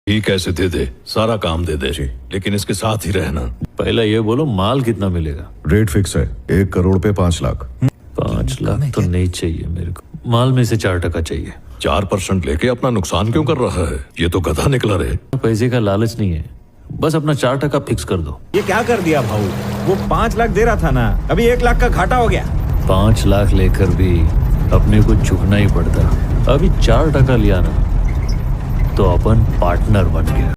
ही कैसे दे दे, सारा काम दे दे, लेकिन इसके साथ ही रहना। पहला ये बोलो माल कितना मिलेगा? रेट फिक्स है, 1 करोड़ पे 5 लाख। 5 लाख तो नहीं चाहिए मेरे को, माल में से 4% चाहिए। 4% लेके अपना नुकसान क्यों कर रहा है? ये तो गधा निकला रे। पैसे का लालच नहीं है, बस अपना 4% फिक्स कर दो। ये क्या कर दिया भाऊ? वो 5 लाख दे रहा था ना, अभी 1 लाख का घाटा हो गया। 5 लाख लेकर भी अपने को झुकना ही पड़ता। अभी 4% लिया ना तो अपन पार्टनर बन गया।